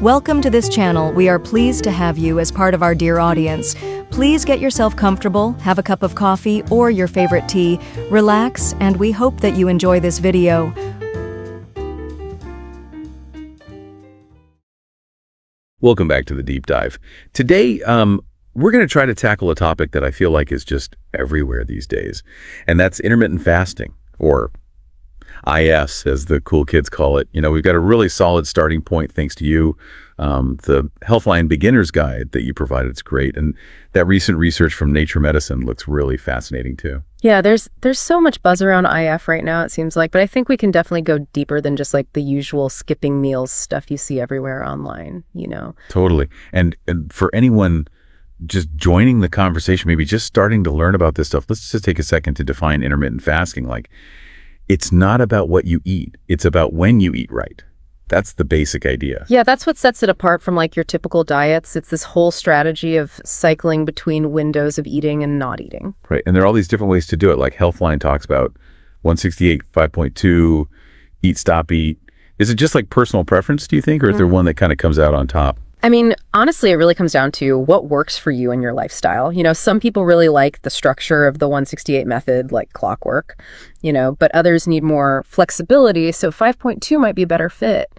Welcome to this channel. We are pleased to have you as part of our dear audience. Please get yourself comfortable, have a cup of coffee or your favorite tea, relax, and we hope that you enjoy this video. Welcome back to the deep dive. Today, we're going to try to tackle a topic that I feel like is just everywhere these days, and that's intermittent fasting, or IS, as the cool kids call it. You know, we've got a really solid starting point thanks to you. The Healthline Beginner's Guide that you provided is great, and that recent research from Nature Medicine looks really fascinating too. Yeah, there's so much buzz around IF right now, it seems like, but I think we can definitely go deeper than just like the usual skipping meals stuff you see everywhere online, you know. Totally. And for anyone just joining the conversation, maybe just starting to learn about this stuff, let's just take a second to define intermittent fasting. Like, it's not about what you eat, it's about when you eat right. That's the basic idea. Yeah, that's what sets it apart from like your typical diets. It's this whole strategy of cycling between windows of eating and not eating. Right, and there are all these different ways to do it. Like Healthline talks about 168, 5.2, eat, stop, eat. Is it just like personal preference, do you think? Or is there one that kind of comes out on top? I mean, honestly, it really comes down to what works for you and your lifestyle. You know, some people really like the structure of the 168 method, like clockwork, you know, but others need more flexibility. So 5.2 might be a better fit.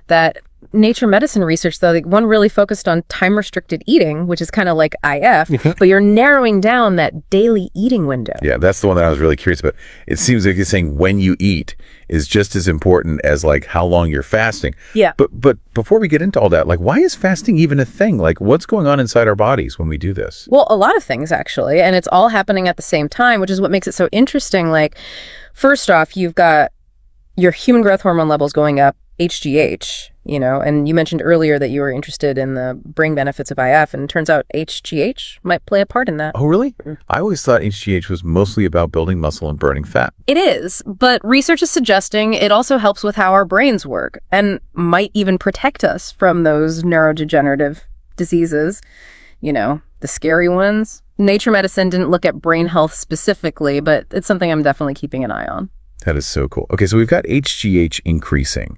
That Nature Medicine research, though, like one really focused on time-restricted eating, which is kind of like IF, but you're narrowing down that daily eating window. Yeah, that's the one that I was really curious about. It seems like you're saying when you eat is just as important as like how long you're fasting. Yeah. But before we get into all that, like, why is fasting even a thing? Like, what's going on inside our bodies when we do this? Well, a lot of things, actually, and it's all happening at the same time, which is what makes it so interesting. Like, first off, you've got your human growth hormone levels going up, HGH, you know, and you mentioned earlier that you were interested in the brain benefits of IF, and it turns out HGH might play a part in that. Oh, really? I always thought HGH was mostly about building muscle and burning fat. It is, but research is suggesting it also helps with how our brains work and might even protect us from those neurodegenerative diseases, you know, the scary ones. Nature Medicine didn't look at brain health specifically, but it's something I'm definitely keeping an eye on. That is so cool. Okay, so we've got HGH increasing,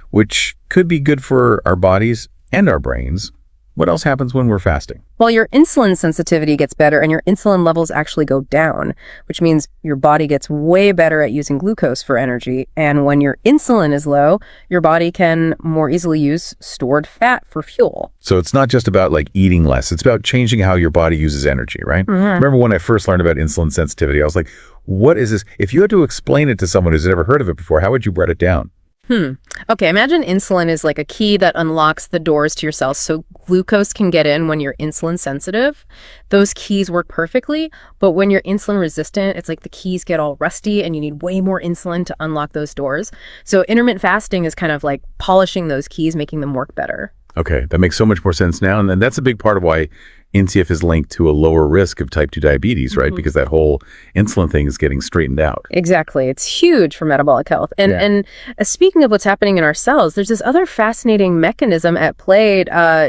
which could be good for our bodies and our brains. What else happens when we're fasting? Well, your insulin sensitivity gets better and your insulin levels actually go down, which means your body gets way better at using glucose for energy. And when your insulin is low, your body can more easily use stored fat for fuel. So it's not just about like eating less. It's about changing how your body uses energy, right? Remember when I first learned about insulin sensitivity, I was like, what is this? If you had to explain it to someone who's never heard of it before, how would you break it down? Okay, imagine insulin is like a key that unlocks the doors to your cells so glucose can get in when you're insulin sensitive. Those keys work perfectly, but when you're insulin resistant, it's like the keys get all rusty and you need way more insulin to unlock those doors. So intermittent fasting is kind of like polishing those keys, making them work better. Okay, that makes so much more sense now. And then that's a big part of why NCF is linked to a lower risk of type 2 diabetes, right? Because that whole insulin thing is getting straightened out. Exactly. It's huge for metabolic health. And speaking of what's happening in our cells, there's this other fascinating mechanism at play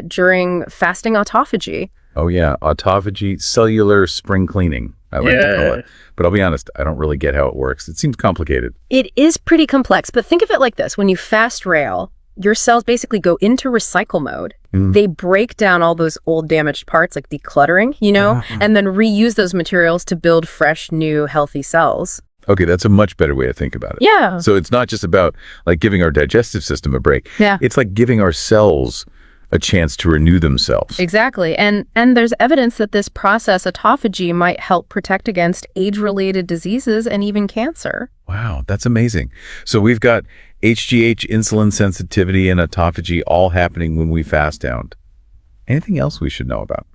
during fasting autophagy. Oh yeah, autophagy, cellular spring cleaning, I like to call it. But I'll be honest, I don't really get how it works. It seems complicated. It is pretty complex, but think of it like this. When you fast rail, your cells basically go into recycle mode. They break down all those old damaged parts, like decluttering, you know, and then reuse those materials to build fresh, new, healthy cells. Okay, that's a much better way to think about it. Yeah. So it's not just about like giving our digestive system a break. Yeah. It's like giving our cells a chance to renew themselves. Exactly. And there's evidence that this process, autophagy, might help protect against age-related diseases and even cancer. Wow, that's amazing. So we've got HGH, insulin sensitivity, and autophagy all happening when we fast down. Anything else we should know about?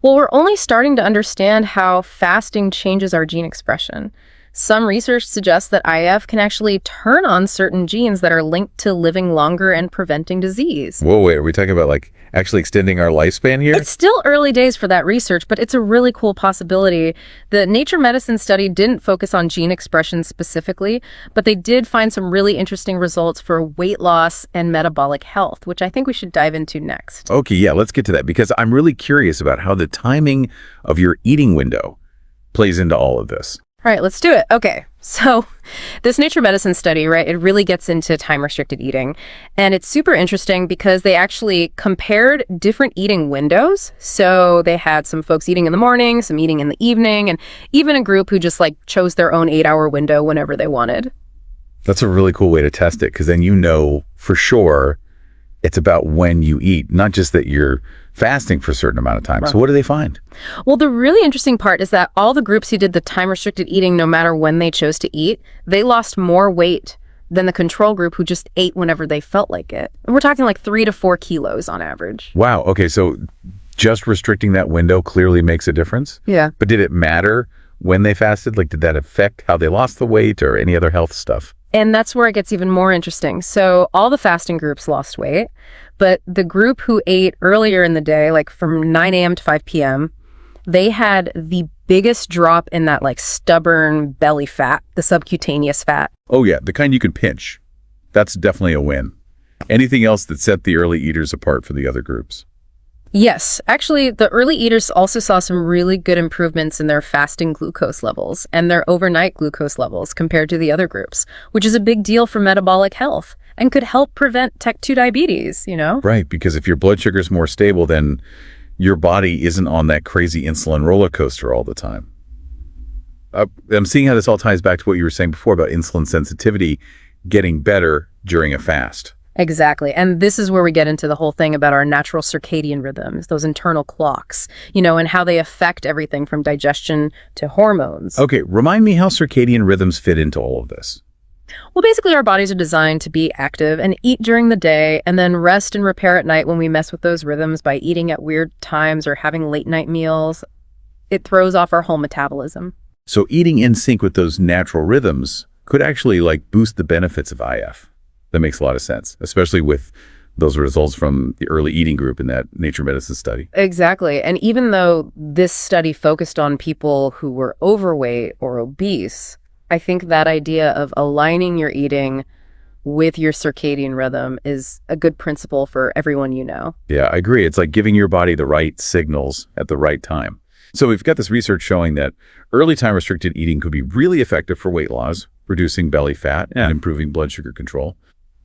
Well, we're only starting to understand how fasting changes our gene expression. Some research suggests that IF can actually turn on certain genes that are linked to living longer and preventing disease. Whoa, wait, are we talking about like actually extending our lifespan here? It's still early days for that research, but it's a really cool possibility. The Nature Medicine study didn't focus on gene expression specifically, but they did find some really interesting results for weight loss and metabolic health, which I think we should dive into next. Okay, yeah, let's get to that because I'm really curious about how the timing of your eating window plays into all of this. All right, let's do it. Okay, So this Nature Medicine study, right, it really gets into time-restricted eating. And it's super interesting because they actually compared different eating windows. So they had some folks eating in the morning, some eating in the evening, and even a group who just like chose their own 8-hour window whenever they wanted. That's a really cool way to test it, because then you know for sure it's about when you eat, not just that you're fasting for a certain amount of time. Right. So what do they find? Well, the really interesting part is that all the groups who did the time-restricted eating, no matter when they chose to eat, they lost more weight than the control group who just ate whenever they felt like it. And we're talking like 3 to 4 kilos on average. Wow. Okay, so just restricting that window clearly makes a difference? Yeah. But did it matter when they fasted? Like, did that affect how they lost the weight or any other health stuff? And that's where it gets even more interesting. So all the fasting groups lost weight, but the group who ate earlier in the day, like from 9 a.m. to 5 p.m., they had the biggest drop in that like stubborn belly fat, the subcutaneous fat. Oh yeah, the kind you can pinch. That's definitely a win. Anything else that set the early eaters apart from the other groups? Yes, actually, the early eaters also saw some really good improvements in their fasting glucose levels and their overnight glucose levels compared to the other groups, which is a big deal for metabolic health and could help prevent type 2 diabetes, you know? Right, because if your blood sugar is more stable, then your body isn't on that crazy insulin roller coaster all the time. I'm seeing how this all ties back to what you were saying before about insulin sensitivity getting better during a fast. Exactly. And this is where we get into the whole thing about our natural circadian rhythms, those internal clocks, you know, and how they affect everything from digestion to hormones. Okay, remind me how circadian rhythms fit into all of this. Well, basically, our bodies are designed to be active and eat during the day and then rest and repair at night when we mess with those rhythms by eating at weird times or having late night meals. It throws off our whole metabolism. So eating in sync with those natural rhythms could actually like boost the benefits of IF. That makes a lot of sense, especially with those results from the early eating group in that Nature Medicine study. Exactly. And even though this study focused on people who were overweight or obese, I think that idea of aligning your eating with your circadian rhythm is a good principle for everyone you know. Yeah, I agree. It's like giving your body the right signals at the right time. So we've got this research showing that early time-restricted eating could be really effective for weight loss, reducing belly fat, and improving blood sugar control.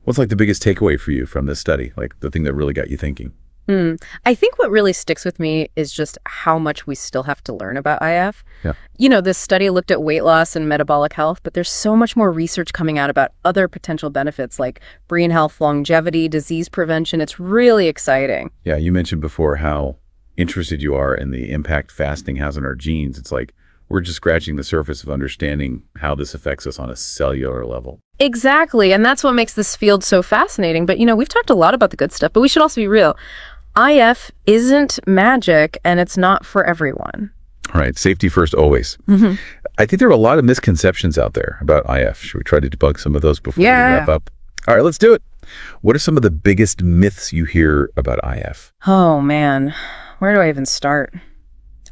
What's like the biggest takeaway for you from this study? Like the thing that really got you thinking? I think what really sticks with me is just how much we still have to learn about IF. Yeah. You know, this study looked at weight loss and metabolic health, but there's so much more research coming out about other potential benefits like brain health, longevity, disease prevention. It's really exciting. Yeah, you mentioned before how interested you are in the impact fasting has on our genes. It's like we're just scratching the surface of understanding how this affects us on a cellular level. Exactly. And that's what makes this field so fascinating. But, you know, we've talked a lot about the good stuff, but we should also be real. IF isn't magic and it's not for everyone. All right. Safety first, always. Mm-hmm. I think there are a lot of misconceptions out there about IF. Should we try to debunk some of those before we wrap up? All right, let's do it. What are some of the biggest myths you hear about IF? Oh, man. Where do I even start?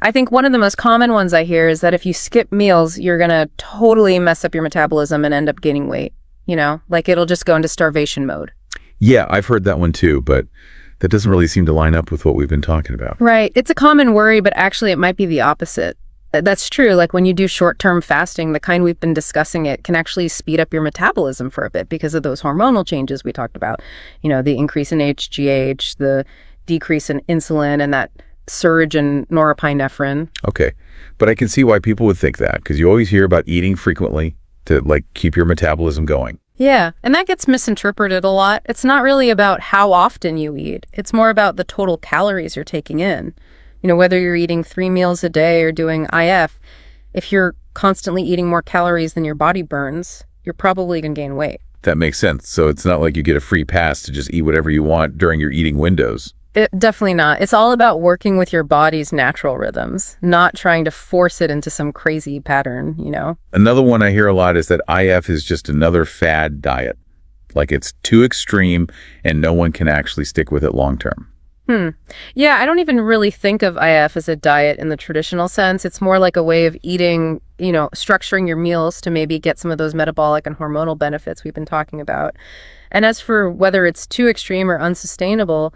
I think one of the most common ones I hear is that if you skip meals, you're going to totally mess up your metabolism and end up gaining weight. You know, like it'll just go into starvation mode. Yeah, I've heard that one too, but that doesn't really seem to line up with what we've been talking about. Right. It's a common worry, but actually it might be the opposite. That's true. Like when you do short-term fasting, the kind we've been discussing, it can actually speed up your metabolism for a bit because of those hormonal changes we talked about. You know, the increase in HGH, the decrease in insulin, and that surge in norepinephrine. Okay. But I can see why people would think that, because you always hear about eating frequently to like keep your metabolism going. Yeah, and that gets misinterpreted a lot. It's not really about how often you eat. It's more about the total calories you're taking in. You know, whether you're eating 3 meals a day or doing IF, if you're constantly eating more calories than your body burns, you're probably going to gain weight. That makes sense. So it's not like you get a free pass to just eat whatever you want during your eating windows. Definitely not. It's all about working with your body's natural rhythms, not trying to force it into some crazy pattern, you know? Another one I hear a lot is that IF is just another fad diet. Like it's too extreme and no one can actually stick with it long term. Yeah, I don't even really think of IF as a diet in the traditional sense. It's more like a way of eating, you know, structuring your meals to maybe get some of those metabolic and hormonal benefits we've been talking about. And as for whether it's too extreme or unsustainable,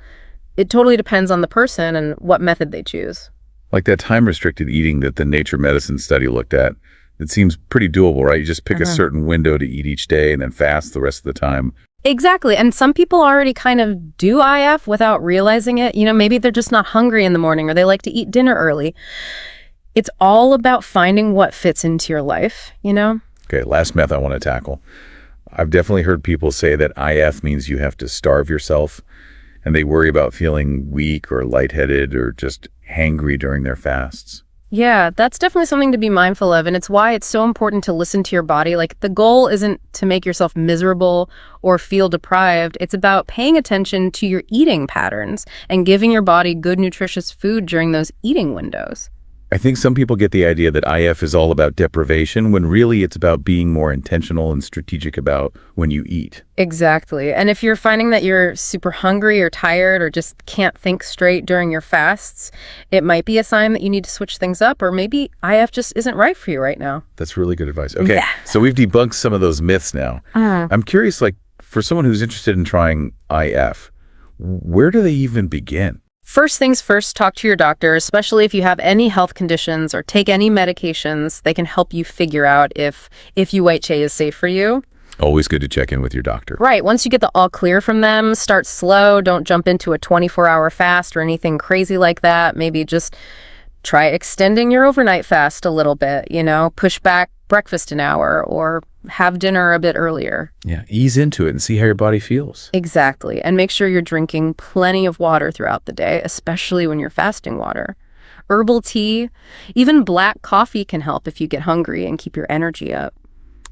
it totally depends on the person and what method they choose. Like that time-restricted eating that the Nature Medicine study looked at, It seems pretty doable, right? You just pick a certain window to eat each day and then fast the rest of the time. Exactly. And some people already kind of do IF without realizing it. Maybe they're just not hungry in the morning or they like to eat dinner early. It's all about finding what fits into your life, Okay, last myth I want to tackle. I've definitely heard people say that IF means you have to starve yourself, and they worry about feeling weak or lightheaded or just hangry during their fasts. Yeah, that's definitely something to be mindful of, and it's why it's so important to listen to your body. Like, the goal isn't to make yourself miserable or feel deprived. It's about paying attention to your eating patterns and giving your body good, nutritious food during those eating windows. I think some people get the idea that IF is all about deprivation, when really it's about being more intentional and strategic about when you eat. Exactly. And if you're finding that you're super hungry or tired or just can't think straight during your fasts, it might be a sign that you need to switch things up, or maybe IF just isn't right for you right now. That's really good advice. Okay, Yeah. So we've debunked some of those myths now. I'm curious, for someone who's interested in trying IF, where do they even begin? First things first, talk to your doctor, especially if you have any health conditions or take any medications. They can help you figure out if UHA is safe for you. Always good to check in with your doctor. Right. Once you get the all clear from them, start slow. Don't jump into a 24-hour fast or anything crazy like that. Maybe just try extending your overnight fast a little bit, push back breakfast an hour or have dinner a bit earlier. Yeah, ease into it and see how your body feels. Exactly. And make sure you're drinking plenty of water throughout the day, especially when you're fasting water. Herbal tea, even black coffee can help if you get hungry and keep your energy up.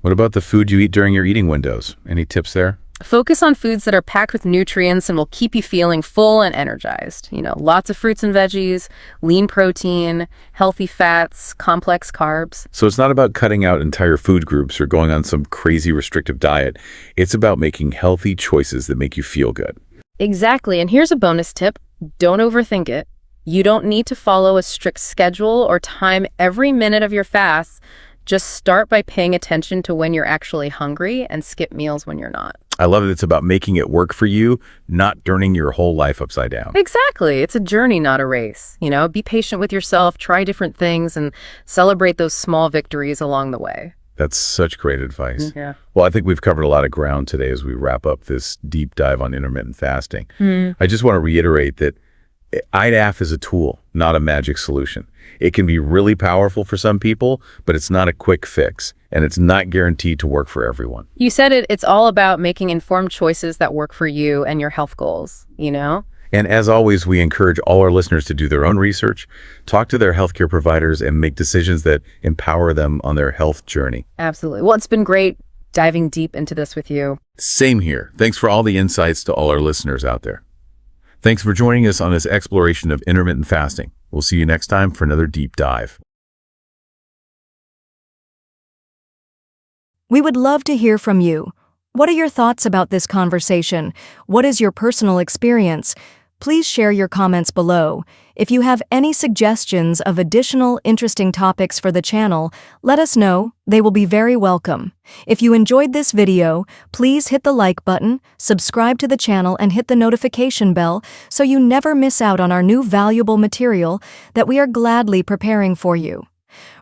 What about the food you eat during your eating windows? Any tips there? Focus on foods that are packed with nutrients and will keep you feeling full and energized. Lots of fruits and veggies, lean protein, healthy fats, complex carbs. So it's not about cutting out entire food groups or going on some crazy restrictive diet. It's about making healthy choices that make you feel good. Exactly. And here's a bonus tip. Don't overthink it. You don't need to follow a strict schedule or time every minute of your fast. Just start by paying attention to when you're actually hungry and skip meals when you're not. I love that it's about making it work for you, not turning your whole life upside down. Exactly. It's a journey, not a race. Be patient with yourself, try different things, and celebrate those small victories along the way. That's such great advice. Yeah. Well, I think we've covered a lot of ground today as we wrap up this deep dive on intermittent fasting. I just want to reiterate that IDAF is a tool, not a magic solution. It can be really powerful for some people, but it's not a quick fix, and it's not guaranteed to work for everyone. You said it. It's all about making informed choices that work for you and your health goals, And as always, we encourage all our listeners to do their own research, talk to their healthcare providers, and make decisions that empower them on their health journey. Absolutely. Well, it's been great diving deep into this with you. Same here. Thanks for all the insights to all our listeners out there. Thanks for joining us on this exploration of intermittent fasting. We'll see you next time for another deep dive. We would love to hear from you. What are your thoughts about this conversation? What is your personal experience? Please share your comments below. If you have any suggestions of additional interesting topics for the channel, let us know. They will be very welcome. If you enjoyed this video, please hit the like button, subscribe to the channel, and hit the notification bell so you never miss out on our new valuable material that we are gladly preparing for you.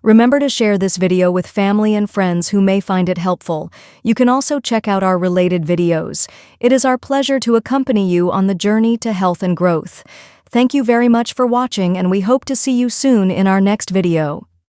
Remember to share this video with family and friends who may find it helpful. You can also check out our related videos. It is our pleasure to accompany you on the journey to health and growth. Thank you very much for watching, and we hope to see you soon in our next video.